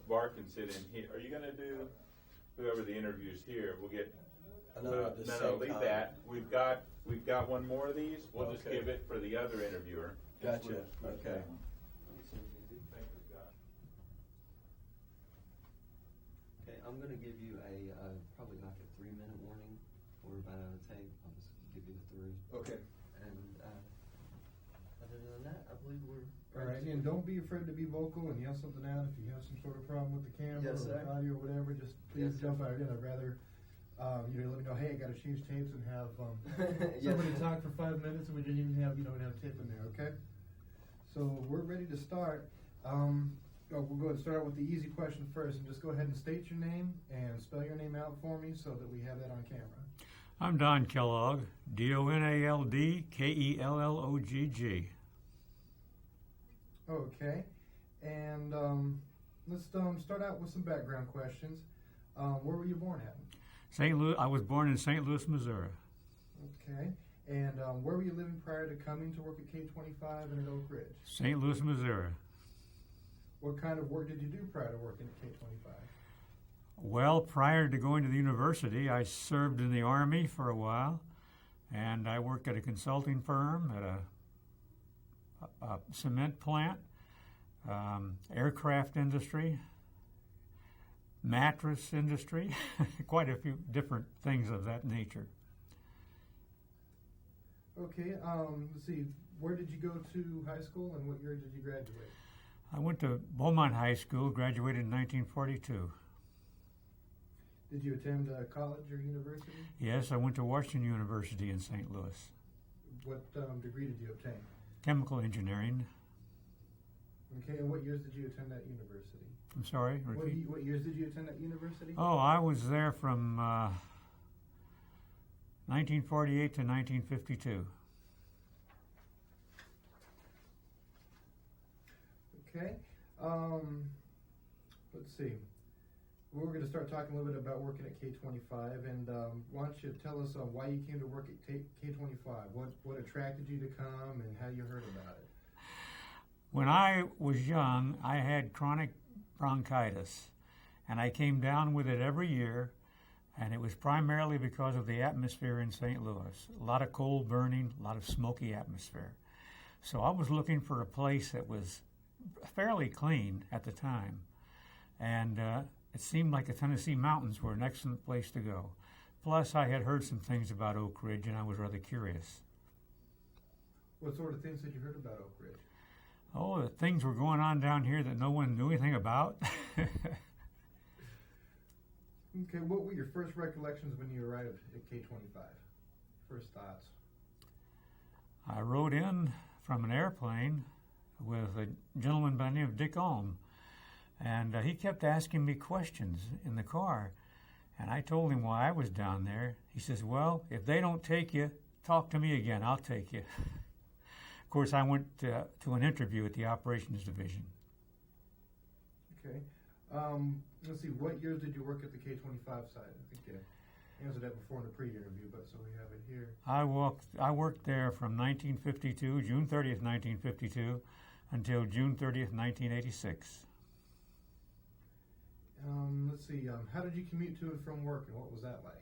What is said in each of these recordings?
Bart can sit in here. Are you going to do whoever the interviews here? We'll get. No, leave time. that. We've got one more of these. We'll just give it for the other interviewer. Gotcha. Okay. Okay, I'm going to give you probably like a 3-minute warning. We're about out of tape. I'll just give you the 3. Okay. And other than that, I believe we're all right. And don't be afraid to be vocal and yell something out if you have some sort of problem with the camera or the audio or whatever. Just please jump out in. I'd rather let me know. Hey, I got to change tapes and have somebody talk for 5 minutes, and we didn't even have have tape in there. Okay. So we're ready to start. We'll go ahead and start with the easy question first, and just go ahead and state your name and spell your name out for me so that we have that on camera. I'm Don Kellogg, DONALDKELLOGG. Okay, and let's start out with some background questions. Where were you born at? St. Louis. I was born in St. Louis, Missouri. Okay, and where were you living prior to coming to work at K25 and at Oak Ridge? St. Louis, Missouri. What kind of work did you do prior to working at K25? Well, prior to going to the university, I served in the Army for a while, and I worked at a consulting firm, at a cement plant, aircraft industry, mattress industry, quite a few different things of that nature. Okay, let's see, where did you go to high school and what year did you graduate? I went to Beaumont High School, graduated in 1942. Did you attend college or university? Yes, I went to Washington University in St. Louis. What degree did you obtain? Chemical engineering. Okay, and what years did you attend that university? I'm sorry, repeat. What years did you attend that university? Oh, I was there from 1948 to 1952. Okay, let's see. We're going to start talking a little bit about working at K25, and why don't you tell us why you came to work at K25? What attracted you to come, and how you heard about it? When I was young, I had chronic bronchitis, and I came down with it every year, and it was primarily because of the atmosphere in St. Louis. A lot of coal burning, a lot of smoky atmosphere. So I was looking for a place that was fairly clean at the time, and it seemed like the Tennessee mountains were an excellent place to go. Plus, I had heard some things about Oak Ridge, and I was rather curious. What sort of things had you heard about Oak Ridge? Oh, the things were going on down here that no one knew anything about. Okay, what were your first recollections when you arrived at K25? First thoughts? I rode in from an airplane with a gentleman by the name of Dick Ulm, and he kept asking me questions in the car, and I told him why I was down there. He says, well, if they don't take you, talk to me again, I'll take you. Of course, I went to an interview at the operations division. Okay. Let's see, what years did you work at the K25 site? I think you answered that before in the pre-interview, but so we have it here. I worked there from 1952, June 30th, 1952, until June 30th, 1986. Let's see, how did you commute to and from work, and what was that like?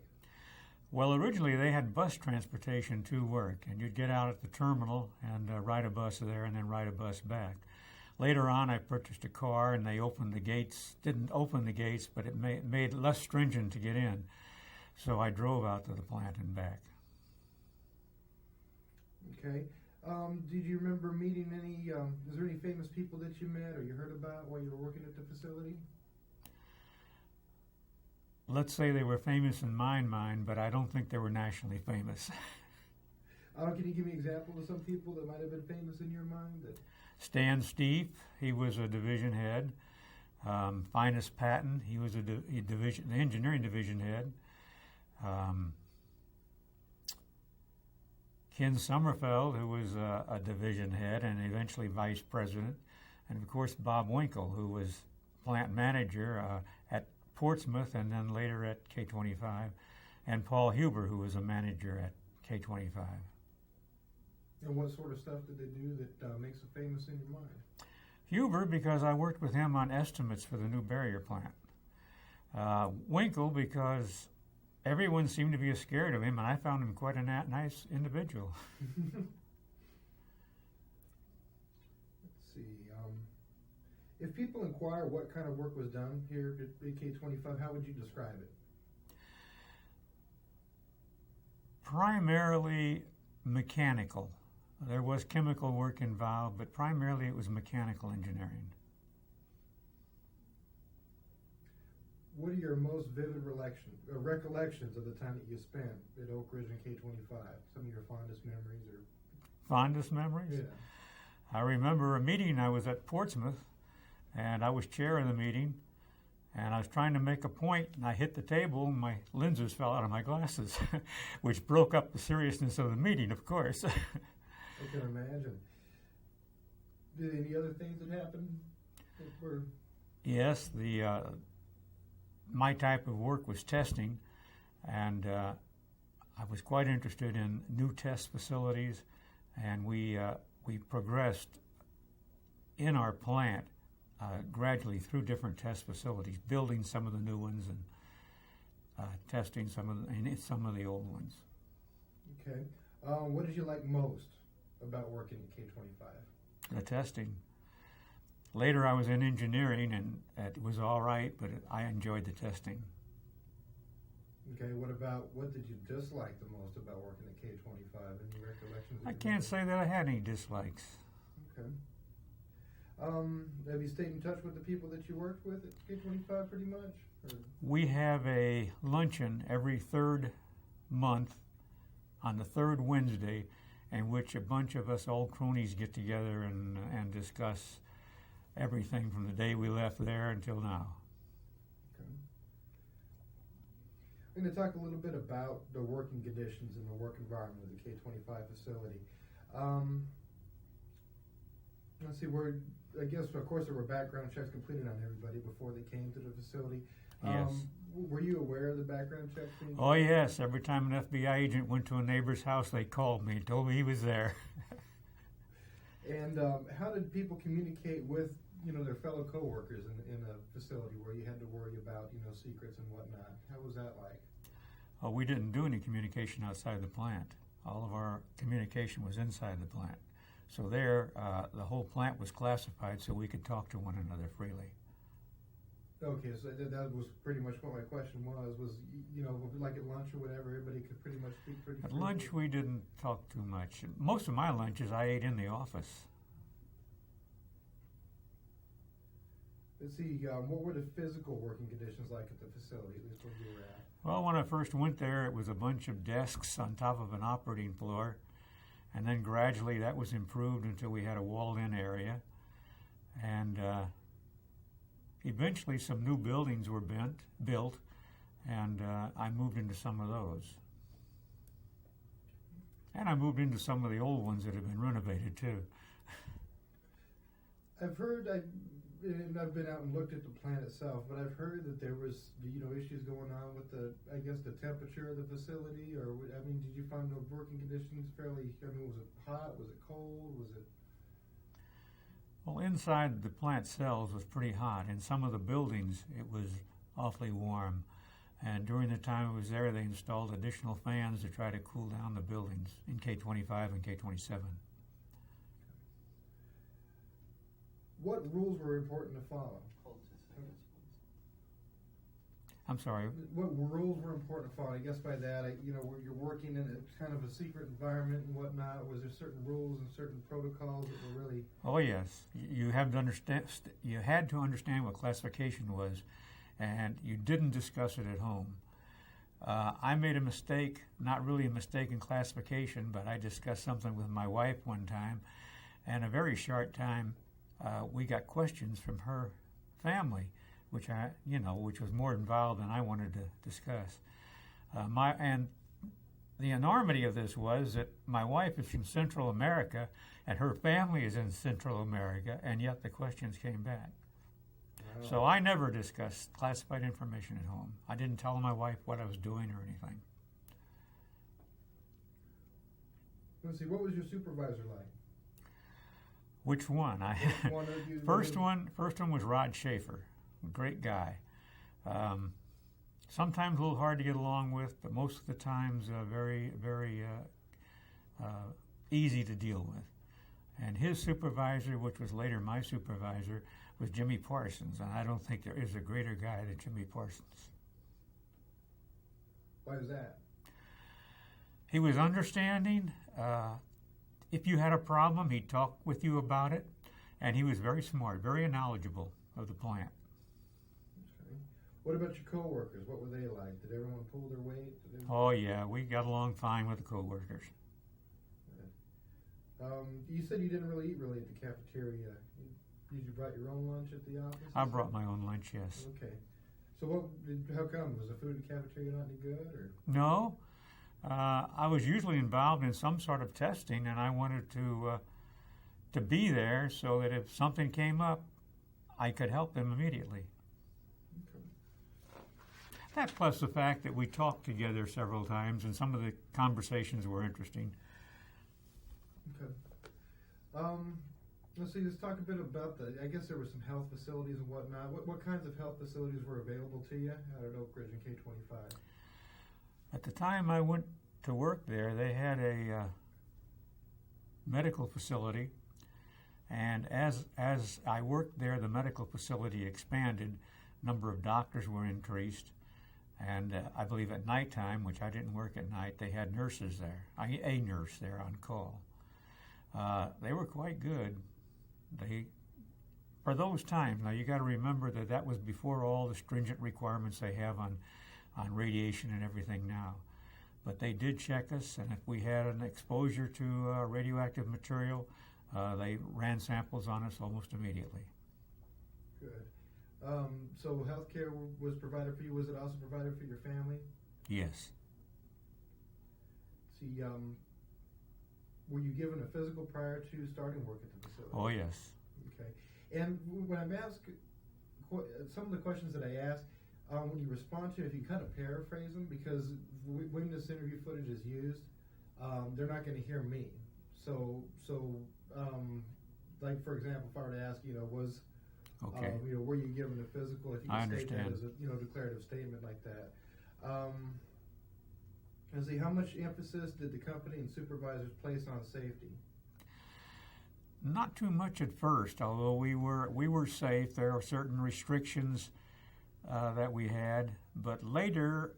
Well, originally they had bus transportation to work, and you'd get out at the terminal and ride a bus there and then ride a bus back. Later on, I purchased a car, and they opened the gates, didn't open the gates, but it made it less stringent to get in. So I drove out to the plant and back. Okay. Did you remember meeting any, is there any famous people that you met or you heard about while you were working at the facility? Let's say they were famous in my mind, but I don't think they were nationally famous. Can you give me examples of some people that might have been famous in your mind? Stan Steep, he was a division head. Finus Patton, he was the engineering division head. Ken Sommerfeld, who was a division head and eventually vice president. And of course, Bob Winkle, who was plant manager at Portsmouth and then later at K25. And Paul Huber, who was a manager at K25. And what sort of stuff did they do that makes them famous in your mind? Huber, because I worked with him on estimates for the new barrier plant. Winkle, because everyone seemed to be scared of him, and I found him quite a nice individual. Let's see. If people inquire what kind of work was done here at AK-25, how would you describe it? Primarily mechanical. There was chemical work involved, but primarily it was mechanical engineering. What are your most vivid recollections of the time that you spent at Oak Ridge and K-25? Some of your fondest memories? Fondest memories? Yeah. I remember a meeting. I was at Portsmouth, and I was chair of the meeting, and I was trying to make a point, and I hit the table, and my lenses fell out of my glasses, which broke up the seriousness of the meeting, of course. I can imagine. Did any other things that happened that were... Yes, my type of work was testing, and I was quite interested in new test facilities, and we progressed in our plant gradually through different test facilities, building some of the new ones and testing some of the old ones. Okay. What did you like most about working at K-25? The testing. Later I was in engineering, and it was all right, but I enjoyed the testing. Okay, what did you dislike the most about working at K-25? Any recollections? I can't say that I had any dislikes. Okay. Have you stayed in touch with the people that you worked with at K-25 pretty much? Or? We have a luncheon every third month on the third Wednesday, in which a bunch of us old cronies get together and discuss everything from the day we left there until now. Okay. I'm going to talk a little bit about the working conditions and the work environment of the K-25 facility. Let's see, I guess, of course, there were background checks completed on everybody before they came to the facility. Yes. Were you aware of the background checks being Oh, yes. Every time an FBI agent went to a neighbor's house, they called me and told me he was there. And how did people communicate with, their fellow coworkers in a facility where you had to worry about, secrets and whatnot? How was that like? Oh, we didn't do any communication outside the plant. All of our communication was inside the plant. So there, the whole plant was classified so we could talk to one another freely. Okay, so that was pretty much what my question was, like at lunch or whatever, everybody could pretty much speak pretty freely? At lunch, we didn't talk too much. Most of my lunches I ate in the office. Let's see, what were the physical working conditions like at the facility, at least where you were at? Well, when I first went there, it was a bunch of desks on top of an operating floor, and then gradually that was improved until we had a walled-in area, and eventually some new buildings were built, and I moved into some of those. And I moved into some of the old ones that have been renovated, too. I've heard, I've been out and looked at the plant itself, but I've heard that there was, issues going on with the temperature of the facility, or, did you find the working conditions fairly, was it hot, was it cold, was it? Well, inside the plant cells was pretty hot. In some of the buildings, it was awfully warm. And during the time I was there, they installed additional fans to try to cool down the buildings in K-25 and K-27. What rules were important to follow? I'm sorry? What rules were important to follow? I guess by that, you're working in a kind of a secret environment and whatnot. Was there certain rules and certain protocols that were really... Oh, yes. You had to understand what classification was, and you didn't discuss it at home. I made a mistake, not really a mistake in classification, but I discussed something with my wife one time, and a very short time, we got questions from her family, which was more involved than I wanted to discuss. And the enormity of this was that my wife is from Central America, and her family is in Central America, and yet the questions came back. Wow. So I never discussed classified information at home. I didn't tell my wife what I was doing or anything. Let's see, what was your supervisor like? Which one? First one was Rod Schaefer, great guy. Sometimes a little hard to get along with, but most of the times very, very easy to deal with. And his supervisor, which was later my supervisor, was Jimmy Parsons, and I don't think there is a greater guy than Jimmy Parsons. Why is that? He was understanding. If you had a problem, he'd talk with you about it, and he was very smart, very knowledgeable of the plant. Okay. What about your coworkers? What were they like? Did everyone pull their weight? Oh yeah, we got along fine with the coworkers. You said you didn't really eat at the cafeteria. You brought your own lunch at the office? I brought my own lunch, yes. Okay. So how come? Was the food at the cafeteria not any good? Or? No. I was usually involved in some sort of testing, and I wanted to be there so that if something came up, I could help them immediately. Okay. That plus the fact that we talked together several times, and some of the conversations were interesting. Okay. Let's see. Let's talk a bit about I guess there were some health facilities and whatnot. What kinds of health facilities were available to you out at Oak Ridge and K-25? At the time I went to work there, they had a medical facility, and as I worked there, the medical facility expanded. Number of doctors were increased, and I believe at nighttime, which I didn't work at night, they had nurses there. A nurse there on call. They were quite good. For those times, now you got to remember that was before all the stringent requirements they have on radiation and everything now. But they did check us, and if we had an exposure to radioactive material, they ran samples on us almost immediately. Good. So health care was provided for you. Was it also provided for your family? Yes. See, were you given a physical prior to starting work at the facility? Oh, yes. Okay. And when I'm asked, some of the questions that I ask, when you respond to it, if you kind of paraphrase them, because when this interview footage is used, they're not going to hear me. So, like for example, if I were to ask, was, okay. Were you given a physical? If you I could state that understand. as a, declarative statement like that. And see, how much emphasis did the company and supervisors place on safety? Not too much at first, although we were safe. There are certain restrictions that we had, but later,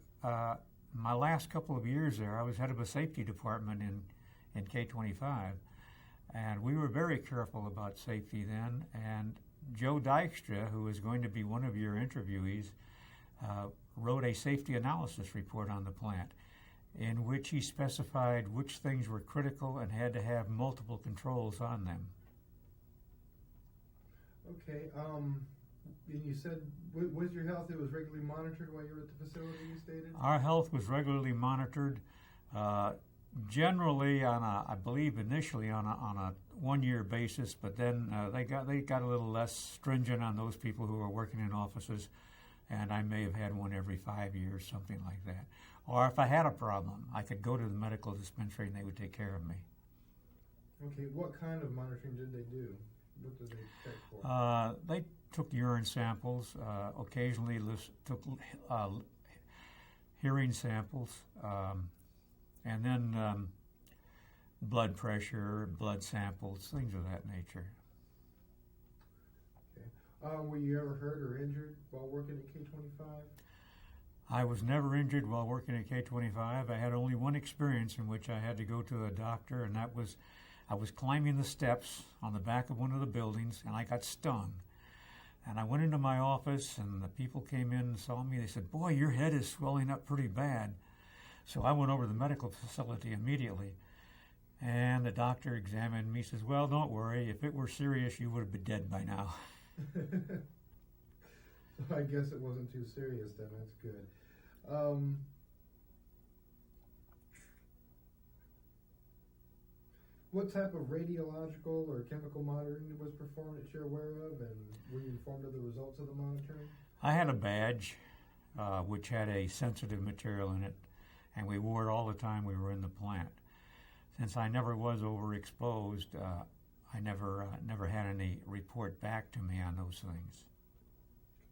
my last couple of years there, I was head of a safety department in K-25, and we were very careful about safety then. And Joe Dykstra, who is going to be one of your interviewees, wrote a safety analysis report on the plant, in which he specified which things were critical and had to have multiple controls on them. Okay. And you said, was your health, it was regularly monitored while you were at the facility, you stated? Our health was regularly monitored, generally I believe initially on a 1-year basis, but then they got a little less stringent on those people who were working in offices, and I may have had one every 5 years, something like that. Or if I had a problem, I could go to the medical dispensary and they would take care of me. Okay, what kind of monitoring did they do? What did they check for? They took urine samples, occasionally took hearing samples, and then blood pressure, blood samples, things of that nature. Okay. Were you ever hurt or injured while working at K-25? I was never injured while working at K-25. I had only one experience in which I had to go to a doctor, and that was I was climbing the steps on the back of one of the buildings, and I got stung. And I went into my office, and the people came in and saw me. They said, "Boy, your head is swelling up pretty bad." So I went over to the medical facility immediately, and the doctor examined me. Says, "Well, don't worry. If it were serious, you would have been dead by now." I guess it wasn't too serious then. That's good. What type of radiological or chemical monitoring was performed that you're aware of, and were you informed of the results of the monitoring? I had a badge which had a sensitive material in it, and we wore it all the time we were in the plant. Since I never was overexposed, I never had any report back to me on those things.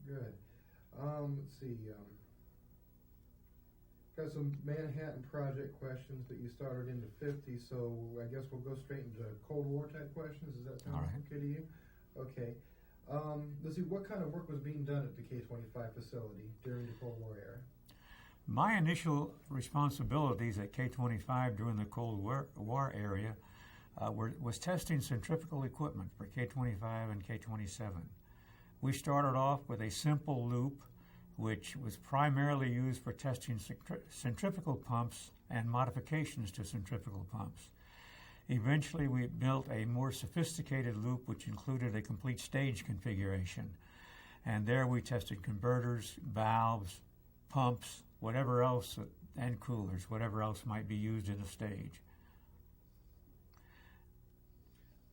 Good. Let's see. Got some Manhattan Project questions that you started in the 50s, so I guess we'll go straight into Cold War type questions. Does that sound okay to you? Okay. Let's see, what kind of work was being done at the K-25 facility during the Cold War era? My initial responsibilities at K-25 during the Cold War area was testing centrifugal equipment for K-25 and K-27. We started off with a simple loop, which was primarily used for testing centrifugal pumps and modifications to centrifugal pumps. Eventually, we built a more sophisticated loop, which included a complete stage configuration. And there we tested converters, valves, pumps, whatever else, and coolers, whatever else might be used in a stage.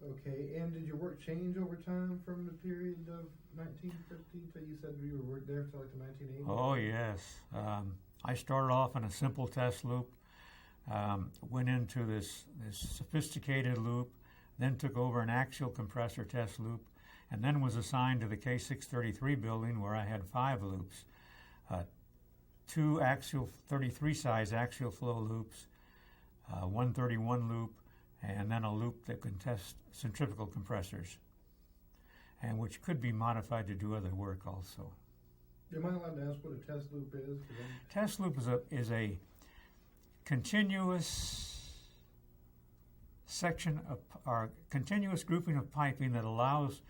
Okay, and did your work change over time from the period of 1950 till you said you were there till like the 1980s? Oh, yes. I started off in a simple test loop, went into this sophisticated loop, then took over an axial compressor test loop, and then was assigned to the K633 building where I had 5 loops. 2 axial 33 size axial flow loops, 131 loop, and then a loop that can test centrifugal compressors, and which could be modified to do other work also. Am I allowed to ask what a test loop is? Test loop is a continuous section of, or continuous grouping of piping that allows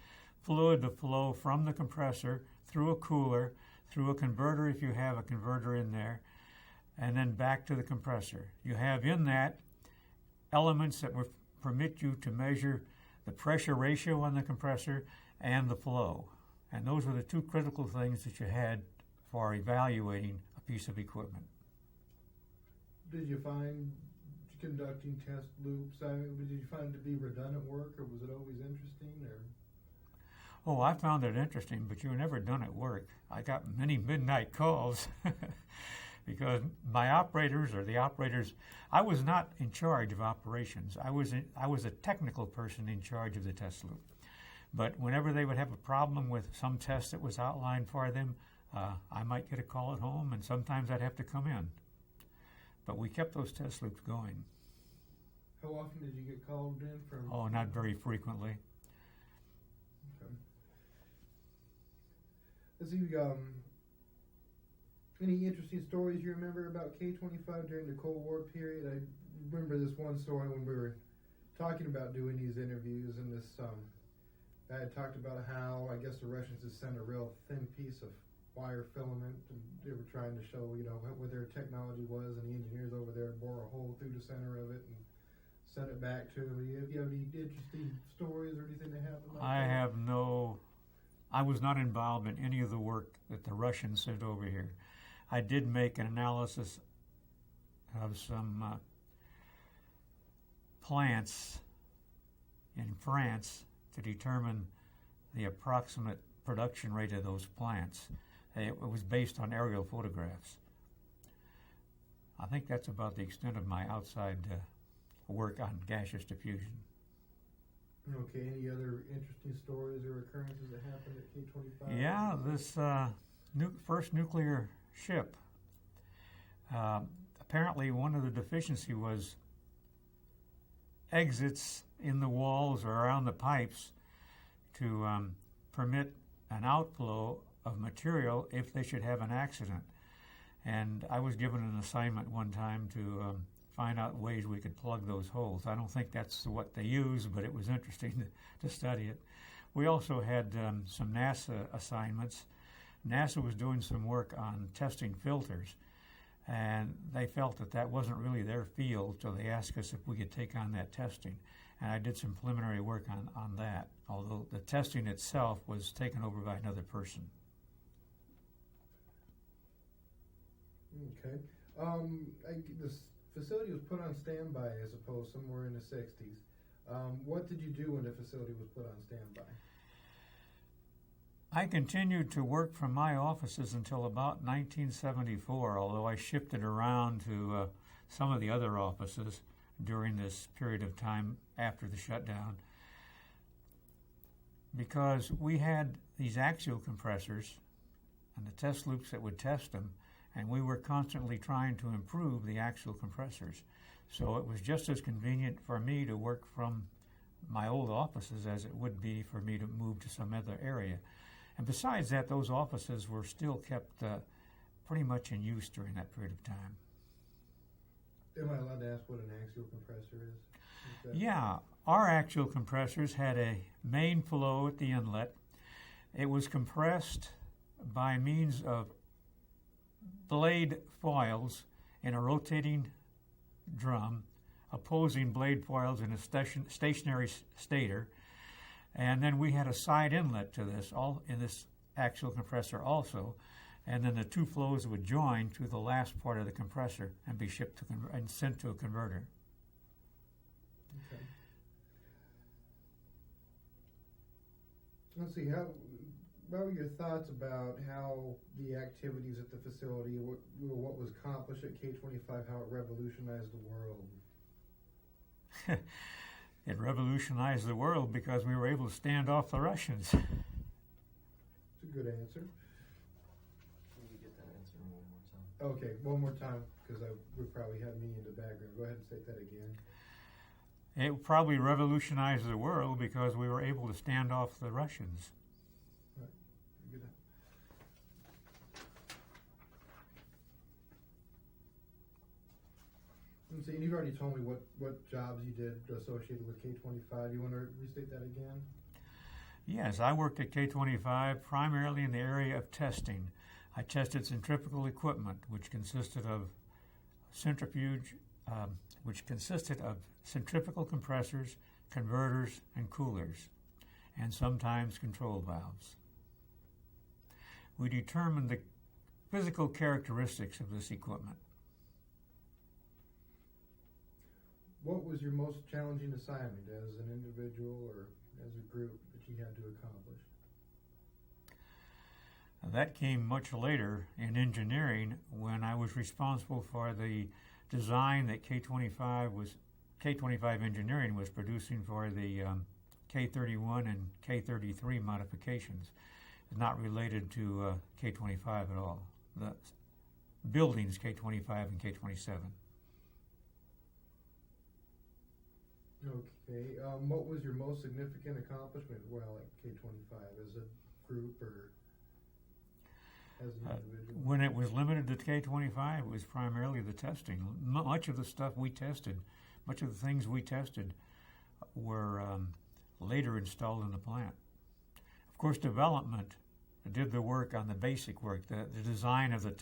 fluid to flow from the compressor through a cooler, through a converter if you have a converter in there, and then back to the compressor. You have in that elements that will permit you to measure the pressure ratio on the compressor and the flow. And those were the 2 critical things that you had for evaluating a piece of equipment. Did you find conducting test loops, did you find it to be redundant work, or was it always interesting? Or? Oh, I found it interesting, but you were never done at work. I got many midnight calls because my operators, I was not in charge of operations. I was a technical person in charge of the test loop. But whenever they would have a problem with some test that was outlined for them, I might get a call at home, and sometimes I'd have to come in. But we kept those test loops going. How often did you get called in from? Oh, not very frequently. Okay. Let's see, any interesting stories you remember about K-25 during the Cold War period? I remember this one story when we were talking about doing these interviews, and this I had talked about how I guess the Russians had sent a real thin piece of wire filament, and they were trying to show, what their technology was, and the engineers over there bore a hole through the center of it and sent it back to them. Do you have any interesting stories or anything that happened like that? I was not involved in any of the work that the Russians sent over here. I did make an analysis of some plants in France to determine the approximate production rate of those plants. It was based on aerial photographs. I think that's about the extent of my outside work on gaseous diffusion. Okay, any other interesting stories or occurrences that happened at K-25? Yeah, this first nuclear ship. Apparently one of the deficiency was exits in the walls or around the pipes to permit an outflow of material if they should have an accident. And I was given an assignment one time to find out ways we could plug those holes. I don't think that's what they use, but it was interesting to study it. We also had some NASA assignments. NASA was doing some work on testing filters, and they felt that wasn't really their field, so they asked us if we could take on that testing. And I did some preliminary work on that, although the testing itself was taken over by another person. Okay. This facility was put on standby, I suppose, somewhere in the 60s. What did you do when the facility was put on standby? I continued to work from my offices until about 1974, although I shifted around to some of the other offices during this period of time after the shutdown. because we had these axial compressors and the test loops that would test them, and we were constantly trying to improve the axial compressors. So it was just as convenient for me to work from my old offices as it would be for me to move to some other area. And besides that, those offices were still kept pretty much in use during that period of time. Am I allowed to ask what an axial compressor is? Yeah, our axial compressors had a main flow at the inlet. It was compressed by means of blade foils in a rotating drum, opposing blade foils in a stationary stator, and then we had a side inlet to this, all in this axial compressor also, and then the two flows would join to the last part of the compressor and be shipped to and sent to a converter. Okay. Let's see, what were your thoughts about how the activities at the facility, what was accomplished at K-25, how it revolutionized the world? It revolutionized the world because we were able to stand off the Russians. It's a good answer. Can you get that answer one more time? Okay, one more time, because would probably have me in the background. Go ahead and state that again. It probably revolutionized the world because we were able to stand off the Russians. Right. Good. Let's see, and you've already told me what jobs you did associated with K-25. You want to restate that again? Yes, I worked at K-25 primarily in the area of testing. I tested centrifugal equipment, which consisted of centrifugal compressors, converters, and coolers, and sometimes control valves. We determined the physical characteristics of this equipment. What was your most challenging assignment as an individual or as a group that you had to accomplish? That came much later in engineering when I was responsible for the design that K-25 Engineering was producing for the K-31 and K-33 modifications. It's not related to K-25 at all. The buildings K-25 and K-27. Okay. What was your most significant accomplishment while at K-25 as a group or as an individual? When it was limited to K-25, it was primarily the testing. Much of the stuff we tested, much of the things we tested were later installed in the plant. Of course, development did the work on the basic work, the design of the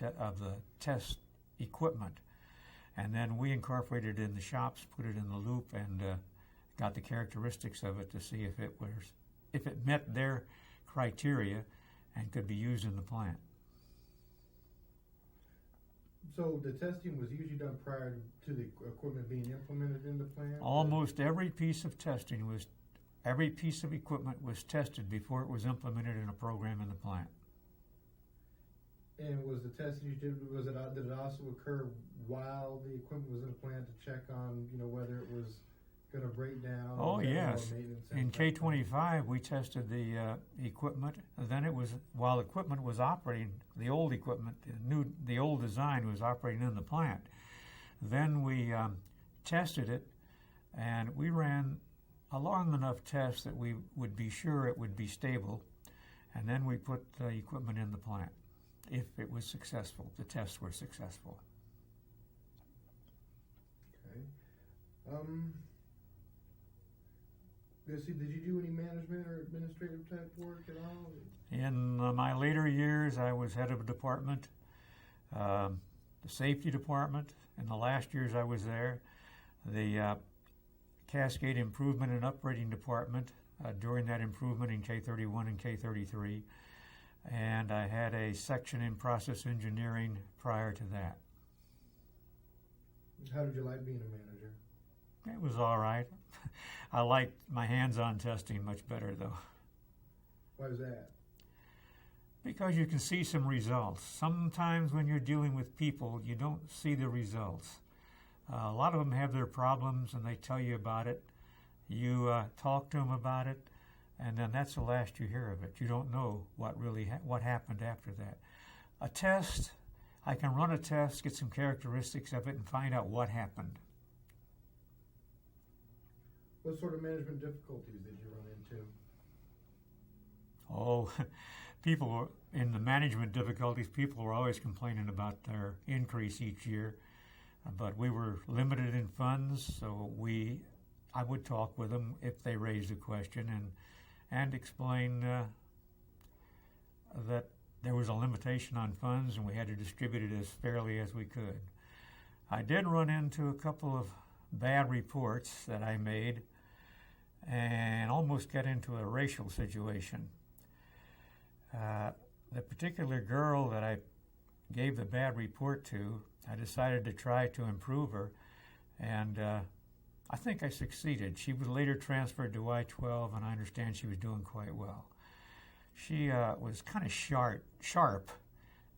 test equipment. And then we incorporated it in the shops, put it in the loop, and got the characteristics of it to see if it met their criteria and could be used in the plant. So the testing was usually done prior to the equipment being implemented in the plant? Almost every piece of equipment was tested before it was implemented in a program in the plant. And was the testing you did, did it also occur while the equipment was in the plant to check on, whether it was going to break down? Oh, yes. In K-25, we tested the equipment. Then while equipment was operating, the old equipment, the old design was operating in the plant. Then we tested it, and we ran a long enough test that we would be sure it would be stable, and then we put the equipment in the plant. If it was successful, the tests were successful. Okay. Did you do any management or administrative type work at all? In my later years, I was head of a department, the safety department. In the last years I was there, the Cascade Improvement and Upgrading Department, during that improvement in K-31 and K-33. And I had a section in process engineering prior to that. How did you like being a manager? It was all right. I liked my hands-on testing much better, though. Why is that? Because you can see some results. Sometimes when you're dealing with people, you don't see the results. A lot of them have their problems, and they tell you about it. You talk to them about it, and then that's the last you hear of it. You don't know what happened after that. A test, I can run a test, get some characteristics of it, and find out what happened. What sort of management difficulties did you run into? Oh, people were, in the management difficulties, people were always complaining about their increase each year. But we were limited in funds, so I would talk with them if they raised a question and explain that there was a limitation on funds and we had to distribute it as fairly as we could. I did run into a couple of bad reports that I made and almost got into a racial situation. The particular girl that I gave the bad report to, I decided to try to improve her, and I think I succeeded. She was later transferred to I-12, and I understand she was doing quite well. She was kind of sharp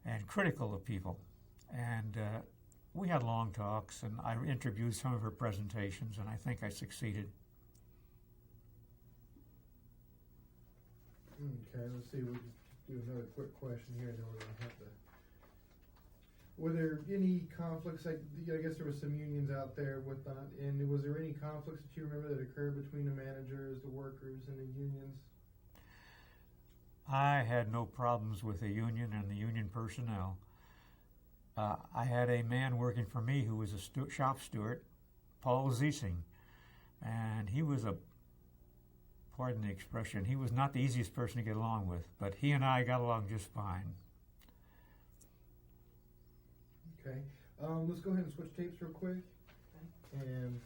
and critical of people, and we had long talks, and I interviewed some of her presentations, and I think I succeeded. Okay, let's see. We'll just do another quick question here, and then we're going to have to. Were there any conflicts? I guess there were some unions out there with that. And was there any conflicts that you remember that occurred between the managers, the workers, and the unions? I had no problems with the union and the union personnel. I had a man working for me who was a shop steward, Paul Ziesing, and he was pardon the expression, he was not the easiest person to get along with, but he and I got along just fine. Okay. Let's go ahead and switch tapes real quick. Okay. And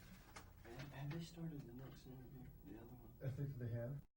have they started the next interview? The other one? I think they have.